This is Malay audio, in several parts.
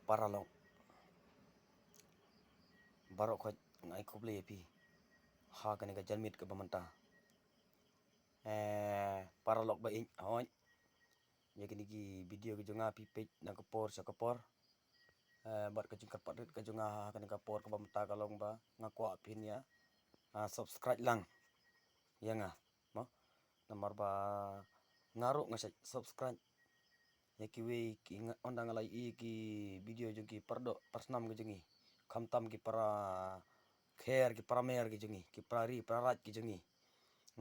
paralog barok ko ngai kuble pi ha kane ka jalmit ka bamanta paralog ba in hon ya kini ki video ke jonga pi page na kapor sa kapor bat ka jungkat patrit ka jonga kane kapor ka bamanta kalong ba ngakwa pin ya subscribe lang ya nga mo nomor ba ngaru ngasa subscribe ya ki we ki ondang alai ki video jengki pardo persnam ke jengi kamtam ki para kher ki pramer ki jengi ki prari prarat ki jengi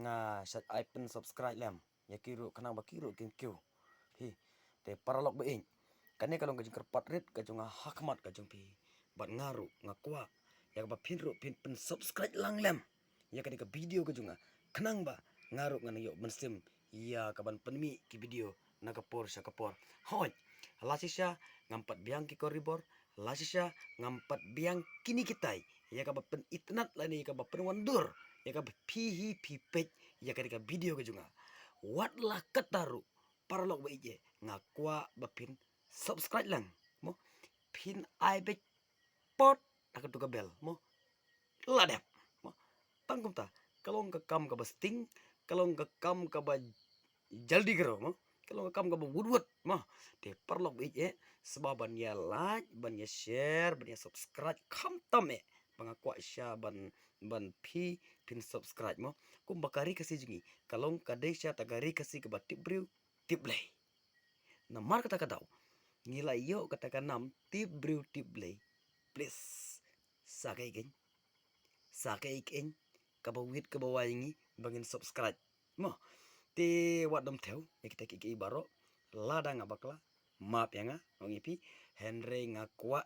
nga sat icon subscribe lam ya kiru kanang bakiru kin kyu hi te paralog ba in kane kalong ka jengker patrit ka jonga hakmat ka jengpi bat ngaru ngakwa ya ba pinru pin pen subscribe lang lam ya kane ka video ka jonga kanang ba ngaru ngana yo mensim ya kaban penmi ki video na kapor sa kapor hoj lasisya ngampat biang ki koribor lasisya ngampat biang kini kitai ya ka pen itnat lani ka pen wandur ya ka pihi pipet ya ka video ka junga watlah kataru paralog ba ije ngakwa bapin subscribe lang mo pin aibek pot akan tuka bel mo ladap mo tangkum ta kalong ka kam ka basting kalong ka kam ka ba jaldi karo mo kalau kam ka wood mah te parlok bi sebaban ya like ban ya share ban ya subscribe kam tame bangakwa sya ban pin subscribe mo kum bakari kasi jingi kalong kadai sya tagari kasi ke batip briu tip lay namar kata kataw ngilai yo kata kanam tip briu tip lay please sakai ken kabawit kabawayingi bangin subscribe mo te wadom theo kita kiki baro lada ngabakla map yang ngipi henry ngakwa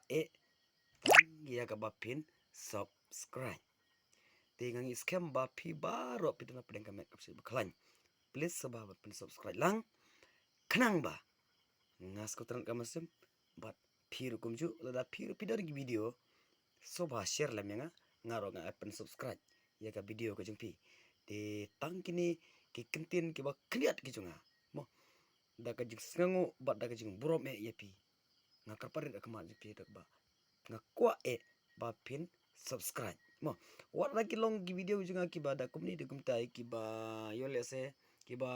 ya kabapin subscribe te ngangi scam bapi baro pituna pedeng kamek kapsi baklan please sahabat pin subscribe lang kenang ba ngas ko terang kamasem bat piru kumju lada piru pidar video soba share lam yang ngaro nga pin subscribe ya ka video ko jengpi te tangkini ki kentin ki ba kriat ki junga mo da ka jing sngangu bat da ka jing burom yapi ngakar parit akama jepi dak ba ngakwa ba pin subscribe mo wat lagi long ki video junga ki ba da kumni de kumtai ki ba yole se ki ba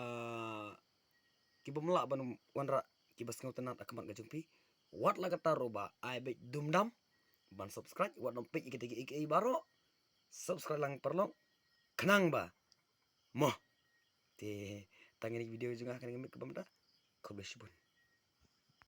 mela ban wanra ki ba sngaw tanat akamat ga jengpi wat la kata roba ai be dumdam ban subscribe wat nom pik iki baro subscribe lang perlo kenang ba mo te tangani video juga akan ngemik ke pemda. God bless you.